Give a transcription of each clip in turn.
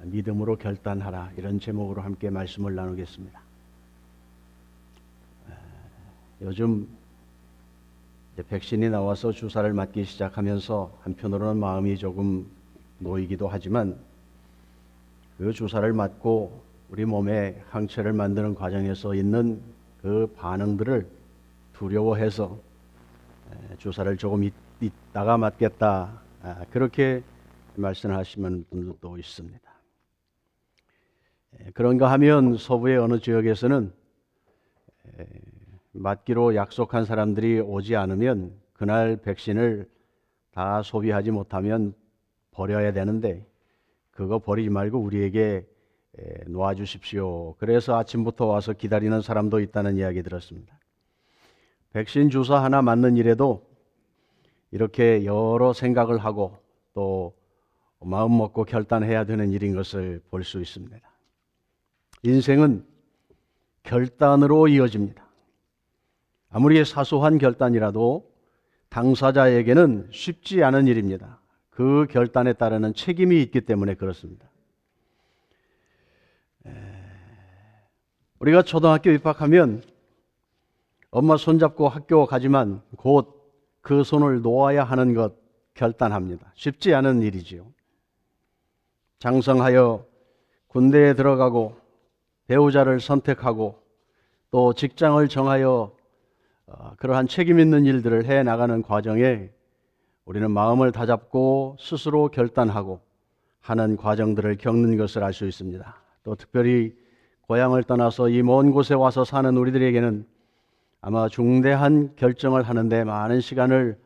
믿음으로 결단하라, 이런 제목으로 함께 말씀을 나누겠습니다. 요즘 백신이 나와서 주사를 맞기 시작하면서 한편으로는 마음이 조금 놓이기도 하지만, 그 주사를 맞고 우리 몸에 항체를 만드는 과정에서 있는 그 반응들을 두려워해서 주사를 조금 있다가 맞겠다, 그렇게 말씀하시는 분들도 있습니다. 그런가 하면 서부의 어느 지역에서는 맞기로 약속한 사람들이 오지 않으면 그날 백신을 다 소비하지 못하면 버려야 되는데, 그거 버리지 말고 우리에게 놓아주십시오. 그래서 아침부터 와서 기다리는 사람도 있다는 이야기 들었습니다. 백신 주사 하나 맞는 일에도 이렇게 여러 생각을 하고 또 마음 먹고 결단해야 되는 일인 것을 볼 수 있습니다. 인생은 결단으로 이어집니다. 아무리 사소한 결단이라도 당사자에게는 쉽지 않은 일입니다. 그 결단에 따르는 책임이 있기 때문에 그렇습니다. 우리가 초등학교 입학하면 엄마 손잡고 학교 가지만 곧 그 손을 놓아야 하는 것 결단합니다. 쉽지 않은 일이지요. 장성하여 군대에 들어가고 배우자를 선택하고 또 직장을 정하여 그러한 책임 있는 일들을 해 나가는 과정에 우리는 마음을 다잡고 스스로 결단하고 하는 과정들을 겪는 것을 알 수 있습니다. 또 특별히 고향을 떠나서 이 먼 곳에 와서 사는 우리들에게는 아마 중대한 결정을 하는데 많은 시간을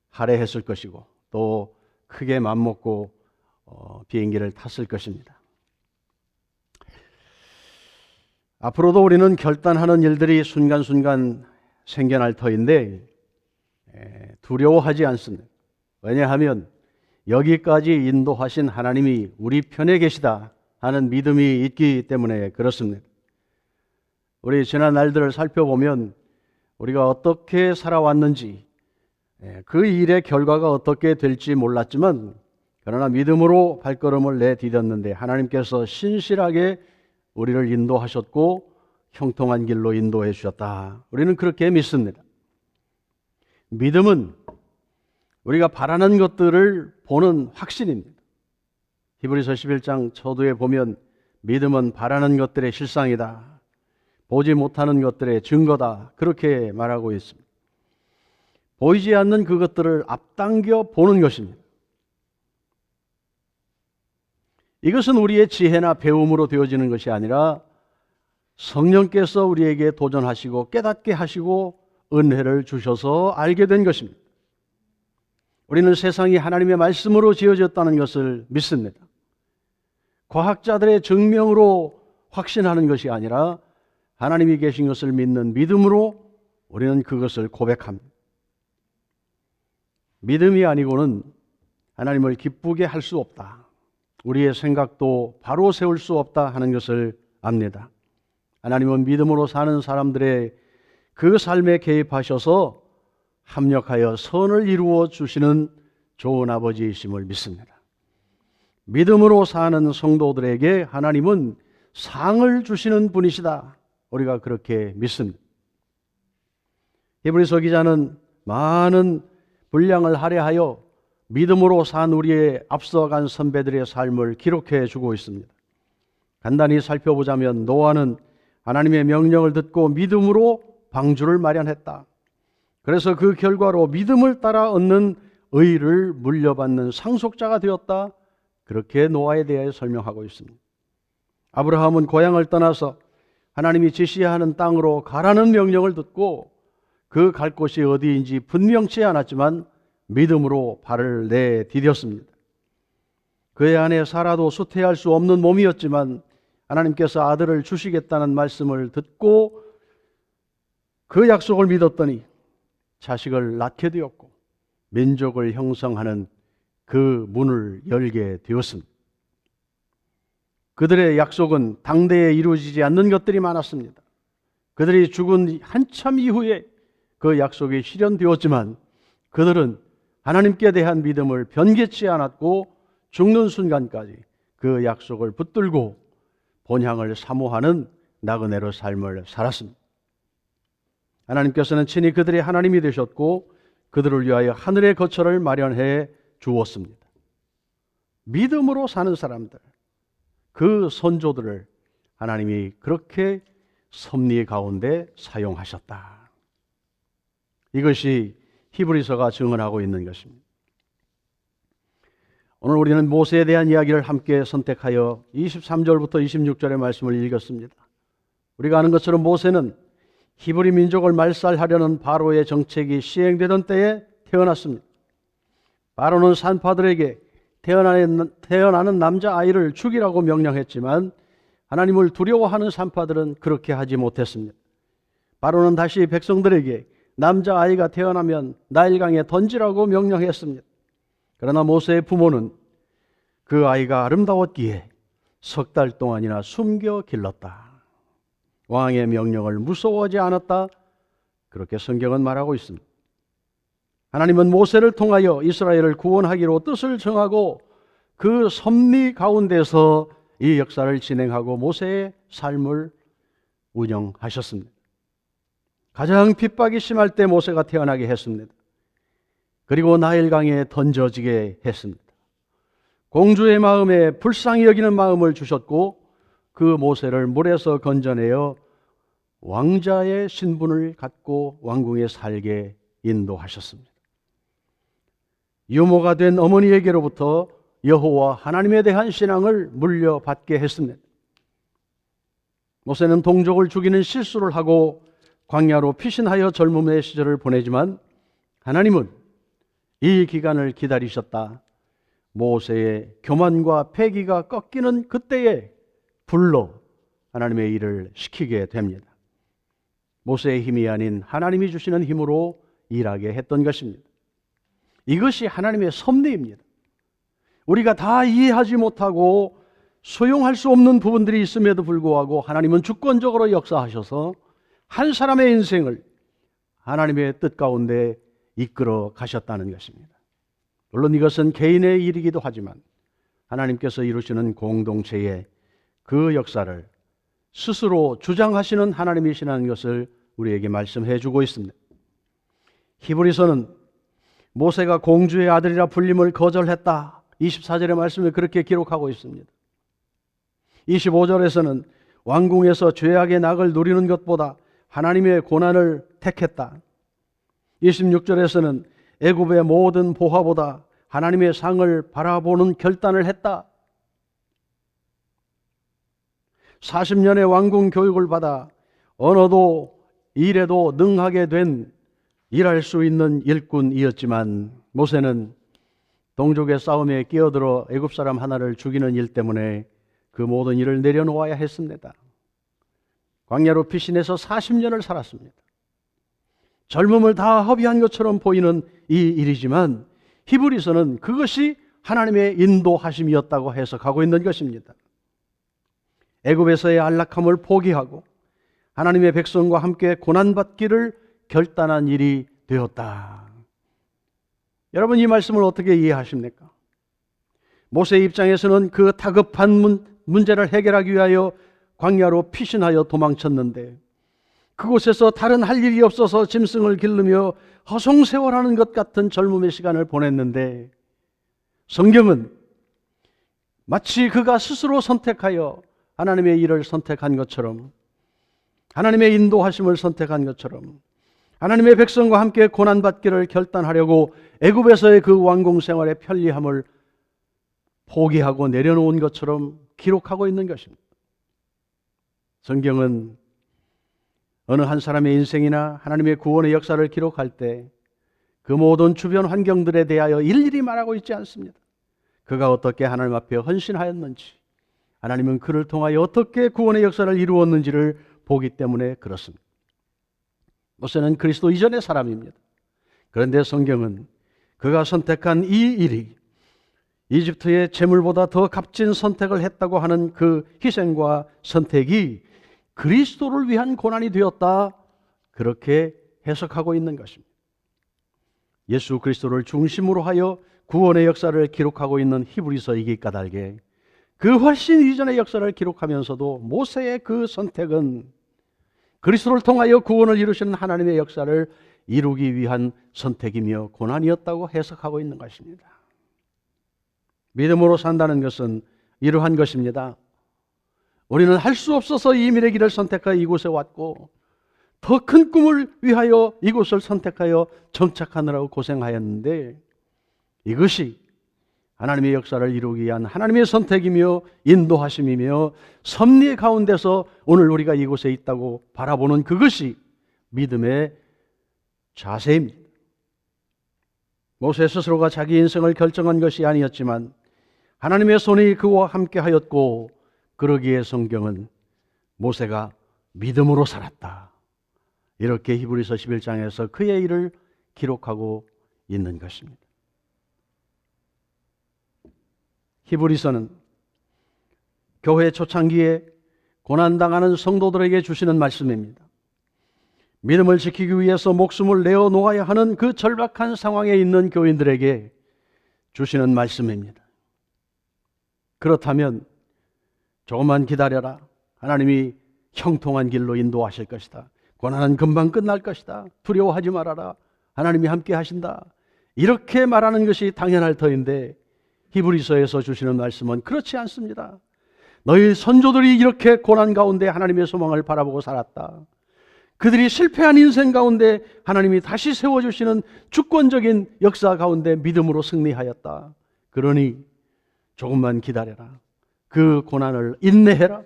할애했을 것이고 또 크게 맘먹고 비행기를 탔을 것입니다. 앞으로도 우리는 결단하는 일들이 순간순간 생겨날 터인데 두려워하지 않습니다. 왜냐하면 여기까지 인도하신 하나님이 우리 편에 계시다 하는 믿음이 있기 때문에 그렇습니다. 우리 지난 날들을 살펴보면 우리가 어떻게 살아왔는지, 그 일의 결과가 어떻게 될지 몰랐지만 그러나 믿음으로 발걸음을 내디뎠는데 하나님께서 신실하게 우리를 인도하셨고 형통한 길로 인도해 주셨다. 우리는 그렇게 믿습니다. 믿음은 우리가 바라는 것들을 보는 확신입니다. 히브리서 11장 초두에 보면 믿음은 바라는 것들의 실상이다, 보지 못하는 것들의 증거다, 그렇게 말하고 있습니다. 보이지 않는 그것들을 앞당겨 보는 것입니다. 이것은 우리의 지혜나 배움으로 되어지는 것이 아니라 성령께서 우리에게 도전하시고 깨닫게 하시고 은혜를 주셔서 알게 된 것입니다. 우리는 세상이 하나님의 말씀으로 지어졌다는 것을 믿습니다. 과학자들의 증명으로 확신하는 것이 아니라 하나님이 계신 것을 믿는 믿음으로 우리는 그것을 고백합니다. 믿음이 아니고는 하나님을 기쁘게 할 수 없다, 우리의 생각도 바로 세울 수 없다 하는 것을 압니다. 하나님은 믿음으로 사는 사람들의 그 삶에 개입하셔서 합력하여 선을 이루어 주시는 좋은 아버지이심을 믿습니다. 믿음으로 사는 성도들에게 하나님은 상을 주시는 분이시다, 우리가 그렇게 믿습니다. 히브리서 기자는 많은 분량을 할애하여 믿음으로 산 우리의 앞서간 선배들의 삶을 기록해 주고 있습니다. 간단히 살펴보자면 노아는 하나님의 명령을 듣고 믿음으로 방주를 마련했다. 그래서 그 결과로 믿음을 따라 얻는 의를 물려받는 상속자가 되었다, 그렇게 노아에 대해 설명하고 있습니다. 아브라함은 고향을 떠나서 하나님이 지시하는 땅으로 가라는 명령을 듣고 그 갈 곳이 어디인지 분명치 않았지만 믿음으로 발을 내디뎠습니다. 그의 아내 사라도 수태할 수 없는 몸이었지만 하나님께서 아들을 주시겠다는 말씀을 듣고 그 약속을 믿었더니 자식을 낳게 되었고 민족을 형성하는 그 문을 열게 되었습니다. 그들의 약속은 당대에 이루어지지 않는 것들이 많았습니다. 그들이 죽은 한참 이후에 그 약속이 실현되었지만 그들은 하나님께 대한 믿음을 변개치 않았고 죽는 순간까지 그 약속을 붙들고 본향을 사모하는 나그네로 삶을 살았습니다. 하나님께서는 친히 그들의 하나님이 되셨고 그들을 위하여 하늘의 거처를 마련해 주었습니다. 믿음으로 사는 사람들, 그 선조들을 하나님이 그렇게 섭리 가운데 사용하셨다. 이것이 히브리서가 증언하고 있는 것입니다. 오늘 우리는 모세에 대한 이야기를 함께 선택하여 23절부터 26절의 말씀을 읽었습니다. 우리가 아는 것처럼 모세는 히브리 민족을 말살하려는 바로의 정책이 시행되던 때에 태어났습니다. 바로는 산파들에게 태어나는 남자아이를 죽이라고 명령했지만 하나님을 두려워하는 산파들은 그렇게 하지 못했습니다. 바로는 다시 백성들에게 남자아이가 태어나면 나일강에 던지라고 명령했습니다. 그러나 모세의 부모는 그 아이가 아름다웠기에 석 달 동안이나 숨겨 길렀다. 왕의 명령을 무서워하지 않았다. 그렇게 성경은 말하고 있습니다. 하나님은 모세를 통하여 이스라엘을 구원하기로 뜻을 정하고 그 섭리 가운데서 이 역사를 진행하고 모세의 삶을 운영하셨습니다. 가장 핍박이 심할 때 모세가 태어나게 했습니다. 그리고 나일강에 던져지게 했습니다. 공주의 마음에 불쌍히 여기는 마음을 주셨고 그 모세를 물에서 건져내어 왕자의 신분을 갖고 왕궁에 살게 인도하셨습니다. 유모가 된 어머니에게로부터 여호와 하나님에 대한 신앙을 물려받게 했습니다. 모세는 동족을 죽이는 실수를 하고 광야로 피신하여 젊음의 시절을 보내지만 하나님은 이 기간을 기다리셨다. 모세의 교만과 패기가 꺾이는 그때에 불러 하나님의 일을 시키게 됩니다. 모세의 힘이 아닌 하나님이 주시는 힘으로 일하게 했던 것입니다. 이것이 하나님의 섭리입니다. 우리가 다 이해하지 못하고 소용할 수 없는 부분들이 있음에도 불구하고 하나님은 주권적으로 역사하셔서 한 사람의 인생을 하나님의 뜻 가운데 이끌어 가셨다는 것입니다. 물론 이것은 개인의 일이기도 하지만 하나님께서 이루시는 공동체의 그 역사를 스스로 주장하시는 하나님이시라는 것을 우리에게 말씀해 주고 있습니다. 히브리서는 모세가 공주의 아들이라 불림을 거절했다. 24절의 말씀을 그렇게 기록하고 있습니다. 25절에서는 왕궁에서 죄악의 낙을 누리는 것보다 하나님의 고난을 택했다. 26절에서는 애굽의 모든 보화보다 하나님의 상을 바라보는 결단을 했다. 40년의 왕궁 교육을 받아 언어도 일에도 능하게 된 일할 수 있는 일꾼이었지만 모세는 동족의 싸움에 끼어들어 애굽 사람 하나를 죽이는 일 때문에 그 모든 일을 내려놓아야 했습니다. 광야로 피신해서 40년을 살았습니다. 젊음을 다 허비한 것처럼 보이는 이 일이지만 히브리서는 그것이 하나님의 인도하심이었다고 해석하고 있는 것입니다. 애굽에서의 안락함을 포기하고 하나님의 백성과 함께 고난받기를 결단한 일이 되었다. 여러분, 이 말씀을 어떻게 이해하십니까? 모세의 입장에서는 그 다급한 문제를 해결하기 위하여 광야로 피신하여 도망쳤는데 그곳에서 다른 할 일이 없어서 짐승을 기르며 허송세월하는 것 같은 젊음의 시간을 보냈는데 성경은 마치 그가 스스로 선택하여 하나님의 일을 선택한 것처럼 하나님의 인도하심을 선택한 것처럼 하나님의 백성과 함께 고난받기를 결단하려고 애굽에서의 그 왕궁 생활의 편리함을 포기하고 내려놓은 것처럼 기록하고 있는 것입니다. 성경은 어느 한 사람의 인생이나 하나님의 구원의 역사를 기록할 때 그 모든 주변 환경들에 대하여 일일이 말하고 있지 않습니다. 그가 어떻게 하나님 앞에 헌신하였는지, 하나님은 그를 통하여 어떻게 구원의 역사를 이루었는지를 보기 때문에 그렇습니다. 모세는 그리스도 이전의 사람입니다. 그런데 성경은 그가 선택한 이 일이 이집트의 재물보다 더 값진 선택을 했다고 하는 그 희생과 선택이 그리스도를 위한 고난이 되었다, 그렇게 해석하고 있는 것입니다. 예수 그리스도를 중심으로 하여 구원의 역사를 기록하고 있는 히브리서이기 까닭에 그 훨씬 이전의 역사를 기록하면서도 모세의 그 선택은 그리스도를 통하여 구원을 이루시는 하나님의 역사를 이루기 위한 선택이며 고난이었다고 해석하고 있는 것입니다. 믿음으로 산다는 것은 이러한 것입니다. 우리는 할 수 없어서 이 미래 길을 선택하여 이곳에 왔고 더 큰 꿈을 위하여 이곳을 선택하여 정착하느라고 고생하였는데 이것이 하나님의 역사를 이루기 위한 하나님의 선택이며 인도하심이며 섭리 가운데서 오늘 우리가 이곳에 있다고 바라보는 그것이 믿음의 자세입니다. 모세 스스로가 자기 인생을 결정한 것이 아니었지만 하나님의 손이 그와 함께 하였고 그러기에 성경은 모세가 믿음으로 살았다. 이렇게 히브리서 11장에서 그의 일을 기록하고 있는 것입니다. 히브리서는 교회 초창기에 고난당하는 성도들에게 주시는 말씀입니다. 믿음을 지키기 위해서 목숨을 내어 놓아야 하는 그 절박한 상황에 있는 교인들에게 주시는 말씀입니다. 그렇다면 조금만 기다려라. 하나님이 형통한 길로 인도하실 것이다. 고난은 금방 끝날 것이다. 두려워하지 말아라. 하나님이 함께 하신다. 이렇게 말하는 것이 당연할 터인데 히브리서에서 주시는 말씀은 그렇지 않습니다. 너희 선조들이 이렇게 고난 가운데 하나님의 소망을 바라보고 살았다. 그들이 실패한 인생 가운데 하나님이 다시 세워주시는 주권적인 역사 가운데 믿음으로 승리하였다. 그러니 조금만 기다려라. 그 고난을 인내해라.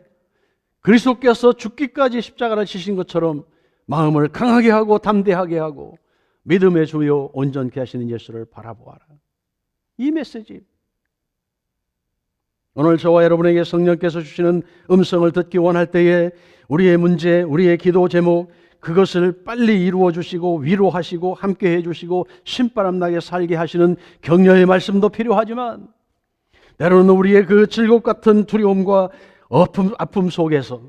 그리스도께서 죽기까지 십자가를 지신 것처럼 마음을 강하게 하고 담대하게 하고 믿음의 주요 온전케 하시는 예수를 바라보아라. 이 메시지. 오늘 저와 여러분에게 성령께서 주시는 음성을 듣기 원할 때에 우리의 문제, 우리의 기도 제목 그것을 빨리 이루어 주시고 위로하시고 함께 해주시고 신바람 나게 살게 하시는 격려의 말씀도 필요하지만 때로는 우리의 그 즐겁 같은 두려움과 아픔 속에서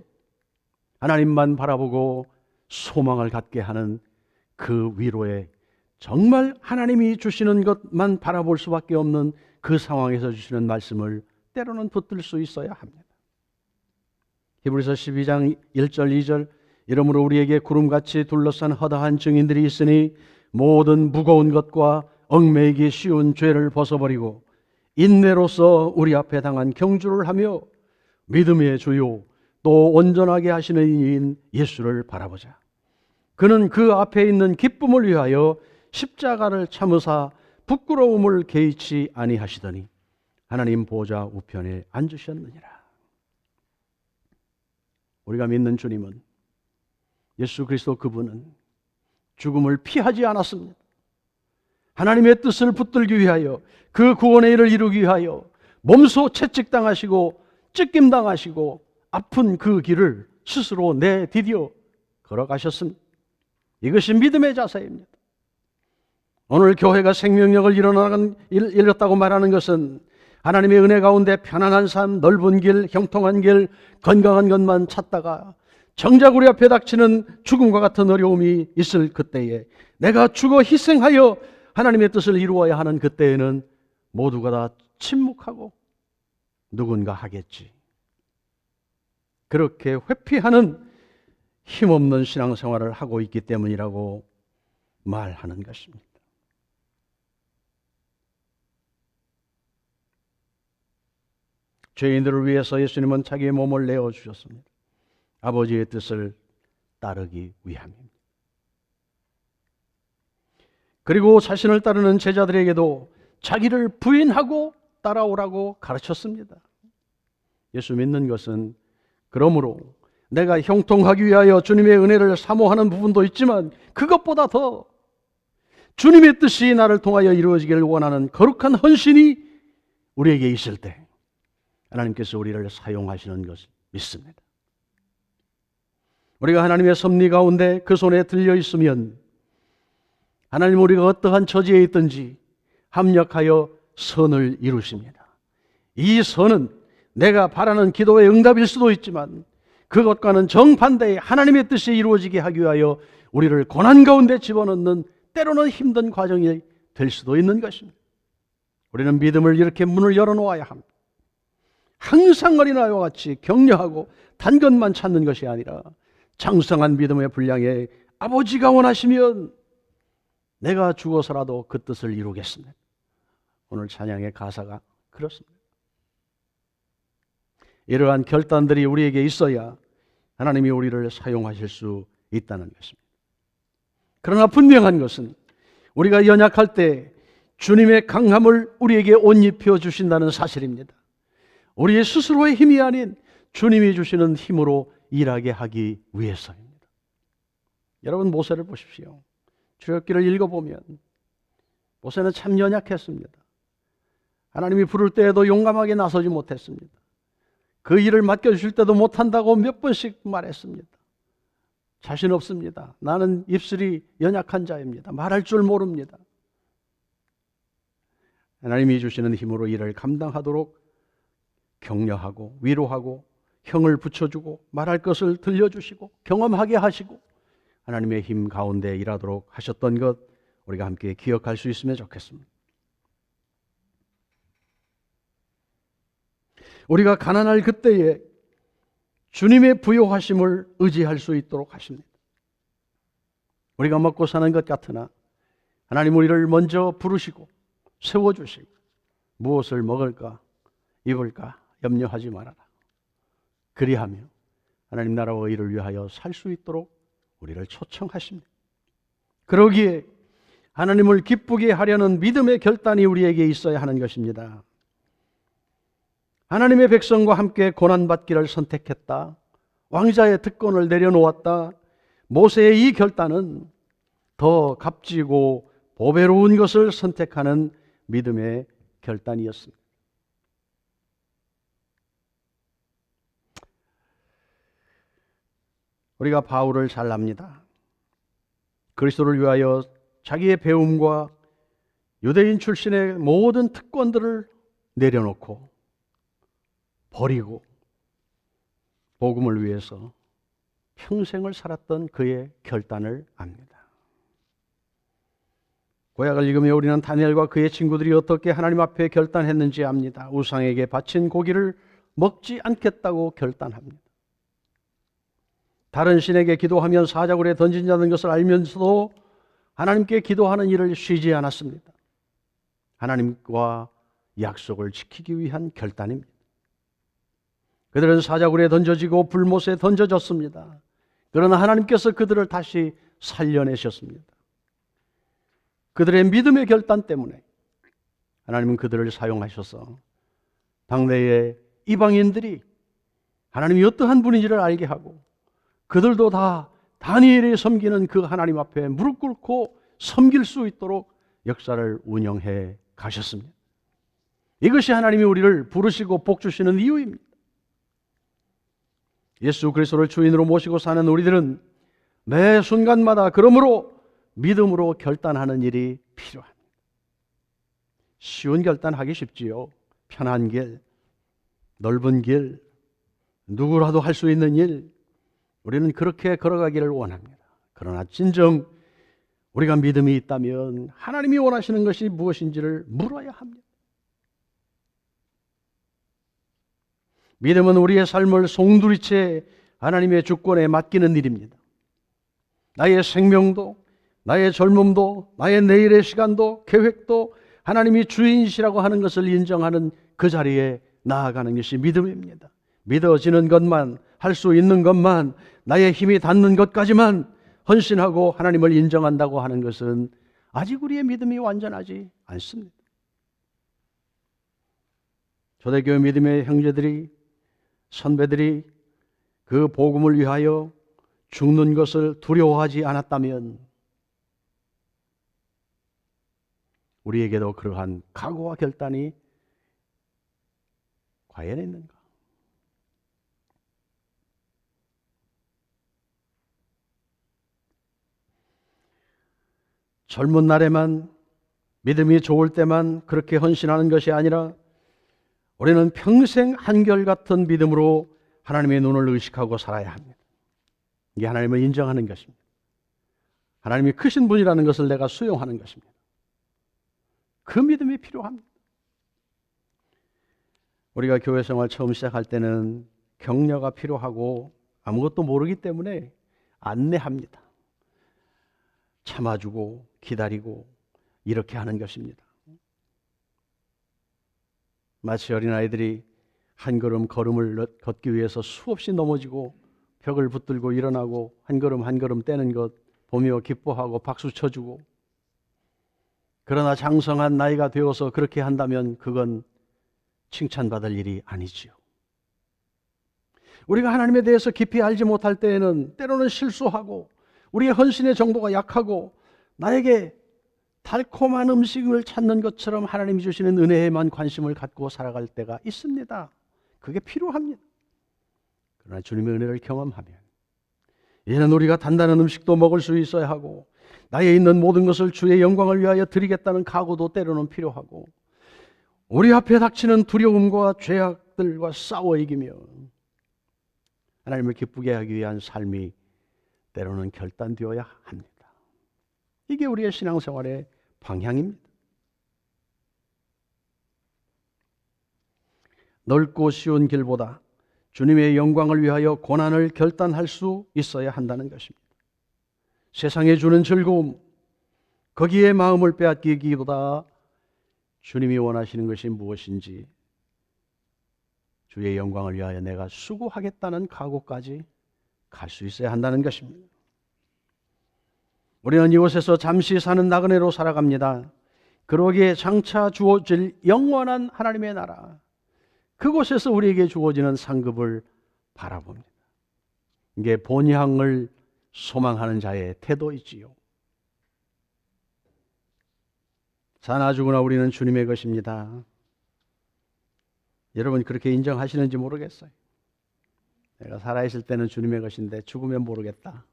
하나님만 바라보고 소망을 갖게 하는 그 위로에 정말 하나님이 주시는 것만 바라볼 수밖에 없는 그 상황에서 주시는 말씀을 때로는 붙들 수 있어야 합니다. 히브리서 12장 1절 2절 이러므로 우리에게 구름같이 둘러싼 허다한 증인들이 있으니 모든 무거운 것과 얽매이기 쉬운 죄를 벗어버리고 인내로서 우리 앞에 당한 경주를 하며 믿음의 주요 또 온전하게 하시는 이인 예수를 바라보자. 그는 그 앞에 있는 기쁨을 위하여 십자가를 참으사 부끄러움을 개의치 아니하시더니 하나님 보좌 우편에 앉으셨느니라. 우리가 믿는 주님은 예수 그리스도 그분은 죽음을 피하지 않았습니다. 하나님의 뜻을 붙들기 위하여 그 구원의 일을 이루기 위하여 몸소 채찍당하시고 찢김당하시고 아픈 그 길을 스스로 내디뎌 걸어가셨습니다. 이것이 믿음의 자세입니다. 오늘 교회가 생명력을 잃었다고 말하는 것은 하나님의 은혜 가운데 편안한 삶, 넓은 길, 형통한 길, 건강한 것만 찾다가 정작 우리 앞에 닥치는 죽음과 같은 어려움이 있을 그때에 내가 죽어 희생하여 하나님의 뜻을 이루어야 하는 그때에는 모두가 다 침묵하고 누군가 하겠지. 그렇게 회피하는 힘없는 신앙생활을 하고 있기 때문이라고 말하는 것입니다. 죄인들을 위해서 예수님은 자기의 몸을 내어주셨습니다. 아버지의 뜻을 따르기 위함입니다. 그리고 자신을 따르는 제자들에게도 자기를 부인하고 따라오라고 가르쳤습니다. 예수 믿는 것은 그러므로 내가 형통하기 위하여 주님의 은혜를 사모하는 부분도 있지만 그것보다 더 주님의 뜻이 나를 통하여 이루어지기를 원하는 거룩한 헌신이 우리에게 있을 때 하나님께서 우리를 사용하시는 것을 믿습니다. 우리가 하나님의 섭리 가운데 그 손에 들려 있으면 하나님 우리가 어떠한 처지에 있든지 합력하여 선을 이루십니다. 이 선은 내가 바라는 기도의 응답일 수도 있지만 그것과는 정반대의 하나님의 뜻이 이루어지게 하기 위하여 우리를 고난 가운데 집어넣는 때로는 힘든 과정이 될 수도 있는 것입니다. 우리는 믿음을 이렇게 문을 열어놓아야 합니다. 항상 어린아이와 같이 격려하고 단 것만 찾는 것이 아니라 장성한 믿음의 분량에 아버지가 원하시면 내가 죽어서라도 그 뜻을 이루겠습니다. 오늘 찬양의 가사가 그렇습니다. 이러한 결단들이 우리에게 있어야 하나님이 우리를 사용하실 수 있다는 것입니다. 그러나 분명한 것은 우리가 연약할 때 주님의 강함을 우리에게 옷 입혀 주신다는 사실입니다. 우리의 스스로의 힘이 아닌 주님이 주시는 힘으로 일하게 하기 위해서입니다. 여러분, 모세를 보십시오. 출애굽기를 읽어보면 모세는 참 연약했습니다. 하나님이 부를 때에도 용감하게 나서지 못했습니다. 그 일을 맡겨주실 때도 못한다고 몇 번씩 말했습니다. 자신 없습니다. 나는 입술이 연약한 자입니다. 말할 줄 모릅니다. 하나님이 주시는 힘으로 일을 감당하도록 격려하고 위로하고 형을 붙여주고 말할 것을 들려주시고 경험하게 하시고 하나님의 힘 가운데 일하도록 하셨던 것, 우리가 함께 기억할 수 있으면 좋겠습니다. 우리가 가난할 그때에 주님의 부요하심을 의지할 수 있도록 하십니다. 우리가 먹고 사는 것 같으나 하나님 우리를 먼저 부르시고 세워주시고 무엇을 먹을까 입을까 염려하지 말아라. 그리하며 하나님 나라와 의를 위하여 살 수 있도록 우리를 초청하십니다. 그러기에 하나님을 기쁘게 하려는 믿음의 결단이 우리에게 있어야 하는 것입니다. 하나님의 백성과 함께 고난받기를 선택했다. 왕자의 특권을 내려놓았다. 모세의 이 결단은 더 값지고 보배로운 것을 선택하는 믿음의 결단이었습니다. 우리가 바울을 잘 압니다. 그리스도를 위하여 자기의 배움과 유대인 출신의 모든 특권들을 내려놓고 버리고 복음을 위해서 평생을 살았던 그의 결단을 압니다. 구약을 읽으며 우리는 다니엘과 그의 친구들이 어떻게 하나님 앞에 결단했는지 압니다. 우상에게 바친 고기를 먹지 않겠다고 결단합니다. 다른 신에게 기도하면 사자굴에 던진다는 것을 알면서도 하나님께 기도하는 일을 쉬지 않았습니다. 하나님과 약속을 지키기 위한 결단입니다. 그들은 사자굴에 던져지고 불못에 던져졌습니다. 그러나 하나님께서 그들을 다시 살려내셨습니다. 그들의 믿음의 결단 때문에 하나님은 그들을 사용하셔서 당대의 이방인들이 하나님이 어떠한 분인지를 알게 하고 그들도 다 다니엘이 섬기는 그 하나님 앞에 무릎 꿇고 섬길 수 있도록 역사를 운영해 가셨습니다. 이것이 하나님이 우리를 부르시고 복 주시는 이유입니다. 예수 그리스도를 주인으로 모시고 사는 우리들은 매 순간마다 그러므로 믿음으로 결단하는 일이 필요합니다. 쉬운 결단하기 쉽지요. 편한 길, 넓은 길, 누구라도 할 수 있는 일, 우리는 그렇게 걸어가기를 원합니다. 그러나 진정 우리가 믿음이 있다면 하나님이 원하시는 것이 무엇인지를 물어야 합니다. 믿음은 우리의 삶을 송두리째 하나님의 주권에 맡기는 일입니다. 나의 생명도, 나의 젊음도, 나의 내일의 시간도, 계획도 하나님이 주인이시라고 하는 것을 인정하는 그 자리에 나아가는 것이 믿음입니다. 믿어지는 것만, 할 수 있는 것만, 나의 힘이 닿는 것까지만 헌신하고 하나님을 인정한다고 하는 것은 아직 우리의 믿음이 완전하지 않습니다. 초대교회 믿음의 형제들이, 선배들이 그 복음을 위하여 죽는 것을 두려워하지 않았다면 우리에게도 그러한 각오와 결단이 과연 있는가? 젊은 날에만, 믿음이 좋을 때만 그렇게 헌신하는 것이 아니라 우리는 평생 한결같은 믿음으로 하나님의 눈을 의식하고 살아야 합니다. 이게 하나님을 인정하는 것입니다. 하나님이 크신 분이라는 것을 내가 수용하는 것입니다. 그 믿음이 필요합니다. 우리가 교회 생활 처음 시작할 때는 격려가 필요하고 아무것도 모르기 때문에 안내합니다. 참아주고 기다리고 이렇게 하는 것입니다. 마치 어린아이들이 한 걸음 걸음을 걷기 위해서 수없이 넘어지고 벽을 붙들고 일어나고 한 걸음 한 걸음 떼는 것 보며 기뻐하고 박수 쳐주고, 그러나 장성한 나이가 되어서 그렇게 한다면 그건 칭찬받을 일이 아니지요. 우리가 하나님에 대해서 깊이 알지 못할 때에는 때로는 실수하고 우리의 헌신의 정도가 약하고 나에게 달콤한 음식을 찾는 것처럼 하나님이 주시는 은혜에만 관심을 갖고 살아갈 때가 있습니다. 그게 필요합니다. 그러나 주님의 은혜를 경험하면 이제는 우리가 단단한 음식도 먹을 수 있어야 하고 나에 있는 모든 것을 주의 영광을 위하여 드리겠다는 각오도 때로는 필요하고, 우리 앞에 닥치는 두려움과 죄악들과 싸워 이기며 하나님을 기쁘게 하기 위한 삶이 때로는 결단되어야 합니다. 이게 우리의 신앙생활의 방향입니다. 넓고 쉬운 길보다 주님의 영광을 위하여 고난을 결단할 수 있어야 한다는 것입니다. 세상에 주는 즐거움, 거기에 마음을 빼앗기기보다 주님이 원하시는 것이 무엇인지 주의 영광을 위하여 내가 수고하겠다는 각오까지 갈 수 있어야 한다는 것입니다. 우리는 이곳에서 잠시 사는 나그네로 살아갑니다. 그러기에 장차 주어질 영원한 하나님의 나라, 그곳에서 우리에게 주어지는 상급을 바라봅니다. 이게 본향을 소망하는 자의 태도이지요. 사나 죽으나 우리는 주님의 것입니다. 여러분 그렇게 인정하시는지 모르겠어요. 내가 살아있을 때는 주님의 것인데 죽으면 모르겠다.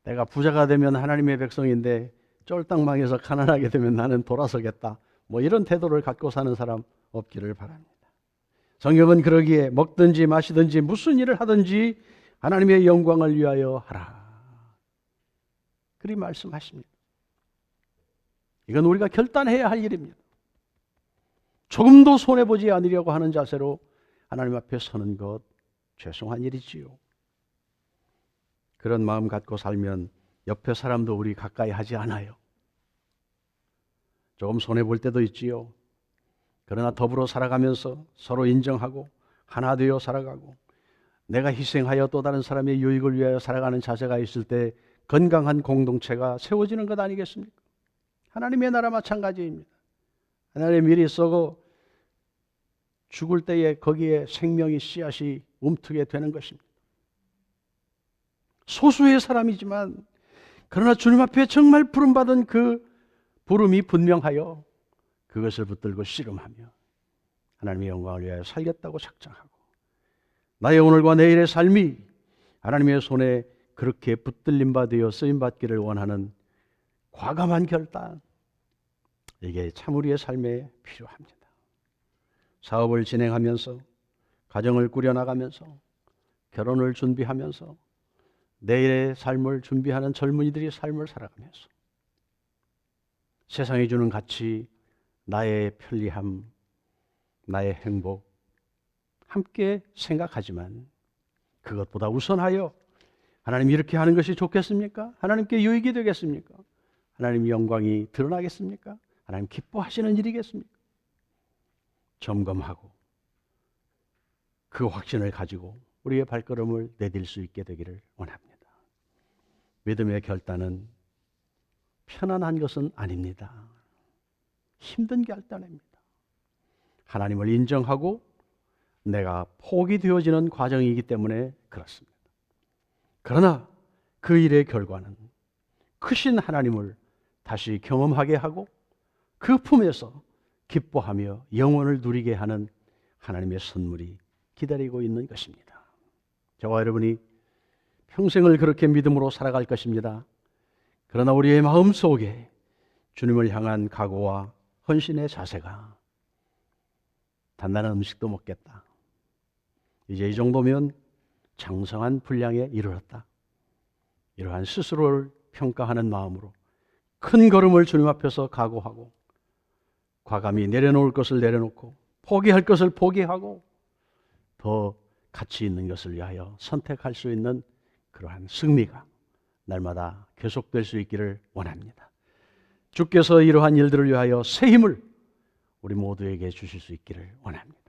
내가 부자가 되면 하나님의 백성인데 쫄딱 망해서 가난하게 되면 나는 돌아서겠다. 뭐 이런 태도를 갖고 사는 사람 없기를 바랍니다. 성경은 그러기에 먹든지 마시든지 무슨 일을 하든지 하나님의 영광을 위하여 하라, 그리 말씀하십니다. 이건 우리가 결단해야 할 일입니다. 조금도 손해보지 않으려고 하는 자세로 하나님 앞에 서는 것 죄송한 일이지요. 그런 마음 갖고 살면 옆에 사람도 우리 가까이 하지 않아요. 조금 손해볼 때도 있지요. 그러나 더불어 살아가면서 서로 인정하고 하나 되어 살아가고 내가 희생하여 또 다른 사람의 유익을 위하여 살아가는 자세가 있을 때 건강한 공동체가 세워지는 것 아니겠습니까? 하나님의 나라 마찬가지입니다. 하나님의 미리 썩어 죽을 때에 거기에 생명의 씨앗이 움트게 되는 것입니다. 소수의 사람이지만 그러나 주님 앞에 정말 부름받은 그 부름이 분명하여 그것을 붙들고 씨름하며 하나님의 영광을 위하여 살겠다고 작정하고 나의 오늘과 내일의 삶이 하나님의 손에 그렇게 붙들림 받으여 쓰임받기를 원하는 과감한 결단, 이게 참 우리의 삶에 필요합니다. 사업을 진행하면서 가정을 꾸려나가면서 결혼을 준비하면서 내일의 삶을 준비하는 젊은이들이 삶을 살아가면서 세상이 주는 가치, 나의 편리함, 나의 행복 함께 생각하지만 그것보다 우선하여 하나님 이렇게 하는 것이 좋겠습니까? 하나님께 유익이 되겠습니까? 하나님 영광이 드러나겠습니까? 하나님 기뻐하시는 일이겠습니까? 점검하고 그 확신을 가지고 우리의 발걸음을 내딜 수 있게 되기를 원합니다. 믿음의 결단은 편안한 것은 아닙니다. 힘든 결단입니다. 하나님을 인정하고 내가 포기 되어지는 과정이기 때문에 그렇습니다. 그러나 그 일의 결과는 크신 하나님을 다시 경험하게 하고 그 품에서 기뻐하며 영원을 누리게 하는 하나님의 선물이 기다리고 있는 것입니다. 저와 여러분이 평생을 그렇게 믿음으로 살아갈 것입니다. 그러나 우리의 마음속에 주님을 향한 각오와 헌신의 자세가 단단한 음식도 먹겠다, 이제 이 정도면 장성한 분량에 이르렀다, 이러한 스스로를 평가하는 마음으로 큰 걸음을 주님 앞에서 각오하고 과감히 내려놓을 것을 내려놓고 포기할 것을 포기하고 더 가치 있는 것을 위하여 선택할 수 있는 그러한 승리가 날마다 계속될 수 있기를 원합니다. 주께서 이러한 일들을 위하여 새 힘을 우리 모두에게 주실 수 있기를 원합니다.